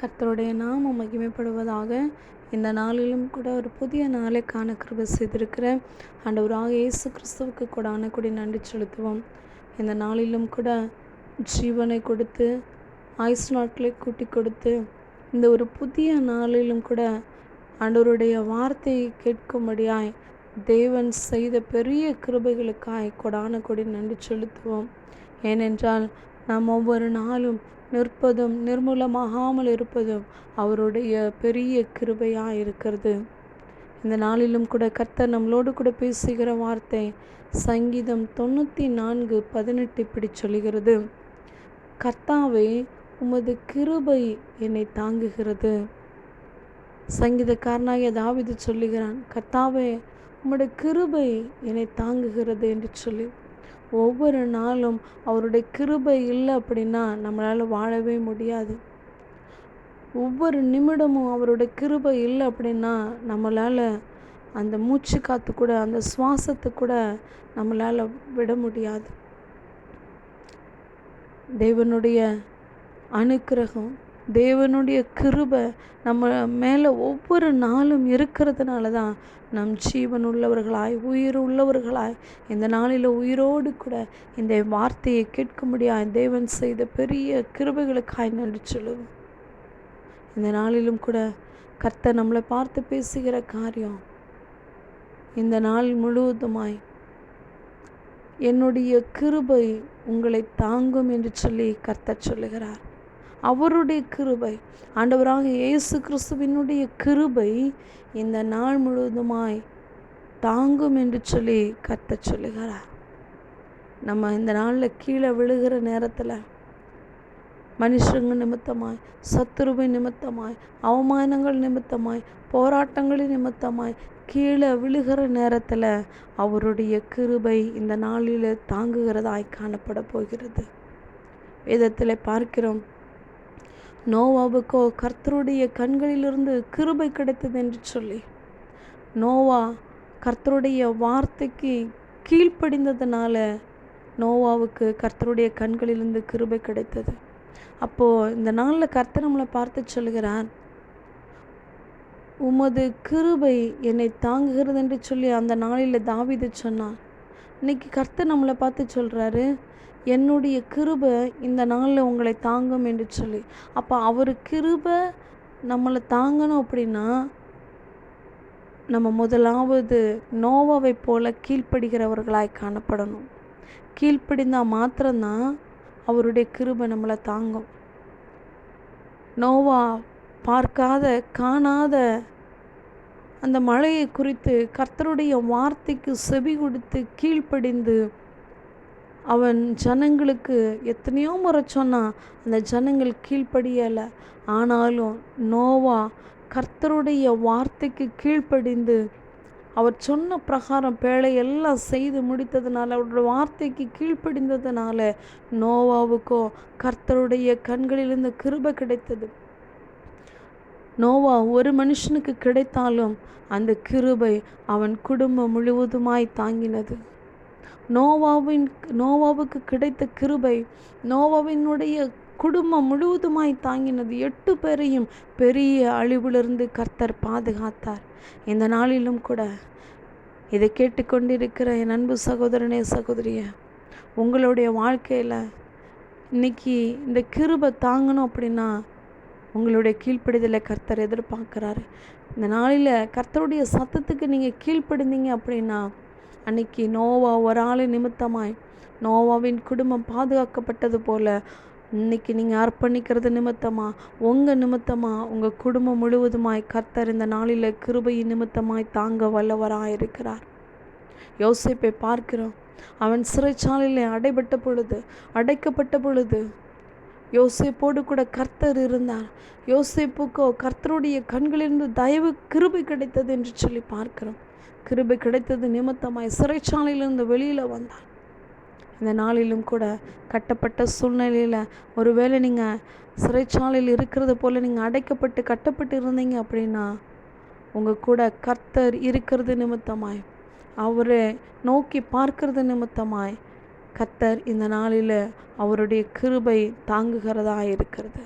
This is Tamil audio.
கர்த்தருடைய நாமம் மகிமைப்படுவதாக. இந்த நாளிலும் கூட ஒரு புதிய நாளைக்கான கிருபை செய்திருக்கிற ஆண்டவராக இயேசு கிறிஸ்துவுக்கு கொடான கொடி நன்றி செலுத்துவோம். இந்த நாளிலும் கூட ஜீவனை கொடுத்து ஆயுசு நாட்களை கூட்டி கொடுத்து இந்த ஒரு புதிய நாளிலும் கூட ஆண்டவருடைய வார்த்தையை கேட்கும்படியாய் தேவன் செய்த பெரிய கிருபைகளுக்காய் கொடான கொடி நன்றி செலுத்துவோம். ஏனென்றால் நாம் ஒவ்வொரு நாளும் நிற்பதும் நிர்மூலமாகாமல் இருப்பதும் அவருடைய பெரிய கிருபையாக இருக்கிறது. இந்த நாளிலும் கூட கர்த்தர் நம்மளோடு கூட பேசுகிற வார்த்தை சங்கீதம் 94:18 இப்படி சொல்லுகிறது: கர்த்தாவே, உமது கிருபை என்னை தாங்குகிறது. சங்கீதக்காரனாகிய தாவீது சொல்லுகிறான், கர்த்தாவே, உம்முடைய கிருபை என்னை தாங்குகிறது என்று சொல்லி. ஒவ்வொரு நாளும் அவருடைய கிருபை இல்லை அப்படின்னா நம்மளால் வாழவே முடியாது. ஒவ்வொரு நிமிடமும் அவருடைய கிருபை இல்லை அப்படின்னா நம்மளால் அந்த மூச்சு காற்று கூட அந்த சுவாசத்தை கூட நம்மளால் விட முடியாது. தேவனுடைய அனுக்கிரகம், தேவனுடைய கிருபை நம்ம மேலே ஒவ்வொரு நாளும் இருக்கிறதுனால தான் நம் ஜீவன் உள்ளவர்களாய் உயிர் உள்ளவர்களாய் இந்த நாளில் உயிரோடு கூட இந்த வார்த்தையை கேட்கும்படியாய் தேவன் செய்த பெரிய கிருபைகளுக்காய் நன்றி சொல்லுவோம். இந்த நாளிலும் கூட கர்த்தர் நம்மளை பார்த்து பேசுகிற காரியம், இந்த நாள் முழுவதுமாய் என்னுடைய கிருபை உங்களை தாங்கும் என்று சொல்லி கர்த்தர் சொல்லுகிறார். அவருடைய கிருபை, ஆண்டவராக இயேசு கிறிஸ்துவினுடைய கிருபை இந்த நாள் முழுவதுமாய் தாங்கும் என்று சொல்லி கர்த்தர் சொல்லுகிறார். நம்ம இந்த நாளில் கீழே விழுகிற நேரத்தில் மனுஷங்க நிமித்தமாய், சத்துருவை நிமித்தமாய், அவமானங்கள் நிமித்தமாய், போராட்டங்களின் நிமித்தமாய் கீழே விழுகிற நேரத்தில் அவருடைய கிருபை இந்த நாளில் தாங்குகிறதாய் காணப்பட போகிறது. வேதத்தில் பார்க்கிறோம், நோவாவுக்கோ கர்த்தருடைய கண்களிலிருந்து கிருபை கிடைத்தது என்று சொல்லி. நோவா கர்த்தருடைய வார்த்தைக்கு கீழ்ப்படிந்ததுனால நோவாவுக்கு கர்த்தருடைய கண்களிலிருந்து கிருபை கிடைத்தது. அப்போது இந்த நாளில் கர்த்தர் நம்மளை பார்த்து சொல்கிறார், உமது கிருபை என்னை தாங்குகிறது என்று சொல்லி அந்த நாளில் தாவீது சொன்னான். இன்னைக்கு கர்த்தர் நம்மளை பார்த்து சொல்கிறாரு, என்னுடைய கிருபை இந்த நாளில் உங்களை தாங்கும் என்று சொல்லி. அப்போ அவர் கிருபை நம்மளை தாங்கணும் அப்படின்னா நம்ம முதலாவது நோவாவை போல கீழ்ப்படுகிறவர்களாய் காணப்படணும். கீழ்ப்படிந்தால் மாத்திரம்தான் அவருடைய கிருபை நம்மளை தாங்கும். நோவா பார்க்காத காணாத அந்த மழையை குறித்து கர்த்தருடைய வார்த்தைக்கு செவி கொடுத்து கீழ்ப்படிந்து அவன் ஜனங்களுக்கு எத்தனையோ முறை சொன்னான், அந்த ஜனங்கள் கீழ்ப்படியலை. ஆனாலும் நோவா கர்த்தருடைய வார்த்தைக்கு கீழ்ப்படிந்து அவர் சொன்ன பிரகாரம் பேழையெல்லாம் செய்து முடித்ததுனால, அவருடைய வார்த்தைக்கு கீழ்ப்படிந்ததுனால நோவாவுக்கோ கர்த்தருடைய கண்களிலிருந்து கிருபை கிடைத்தது. நோவா ஒரு மனுஷனுக்கு கிடைத்தாலும் அந்த கிருபை அவன் குடும்பம் முழுவதுமாய் தாங்கினது. நோவாவுக்கு கிடைத்த கிருபை நோவாவினுடைய குடும்பம் முழுவதுமாய் தாங்கினது. 8 பேரையும் பெரிய அழிவிலிருந்து கர்த்தர் பாதுகாத்தார். இந்த நாளிலும் கூட இதை கேட்டுக்கொண்டிருக்கிற என் அன்பு சகோதரனே, சகோதரிய, உங்களுடைய வாழ்க்கையில் இன்னைக்கு இந்த கிருபை தாங்கணும் அப்படின்னா உங்களுடைய கீழ்ப்படிதலை கர்த்தர் எதிர்பார்க்குறாரு. இந்த நாளில் கர்த்தருடைய சத்தத்துக்கு நீங்கள் கீழ்ப்படிந்தீங்க அப்படின்னா அன்னைக்கு நோவா ஒரு ஆள் நிமித்தமாய் நோவாவின் குடும்பம் பாதுகாக்கப்பட்டது போல் இன்னைக்கு நீங்கள் அர்ப்பணிக்கிறது நிமித்தமாக, உங்கள் நிமித்தமாக, உங்கள் குடும்பம் முழுவதுமாய் கர்த்தர் இந்த நாளில் கிருபையின் நிமித்தமாய் தாங்க வல்லவராக இருக்கிறார். யோசேப்பை பார்க்கிறோம், அவன் சிறைச்சாலையில் அடைக்கப்பட்ட பொழுது யோசேப்போடு கூட கர்த்தர் இருந்தார். யோசேப்புக்கோ கர்த்தருடைய கண்களிலிருந்து தயவு கிருபை கிடைத்தது என்று சொல்லி பார்க்கிறோம். கிருபை கிடைத்தது நிமித்தமாய் சிறைச்சாலையிலிருந்து வெளியில் வந்தார். இந்த நாளிலும் கூட கட்டப்பட்ட சூழ்நிலையில் ஒருவேளை நீங்கள் சிறைச்சாலையில் இருக்கிறது போல் நீங்கள் அடைக்கப்பட்டு கட்டப்பட்டு இருந்தீங்க அப்படின்னா உங்கள் கூட கர்த்தர் இருக்கிறது நிமித்தமாய், அவரை நோக்கி பார்க்கிறது நிமித்தமாய் கர்த்தர் இந்த நாளில் அவருடைய கிருபை தாங்குகிறதா இருக்கிறது.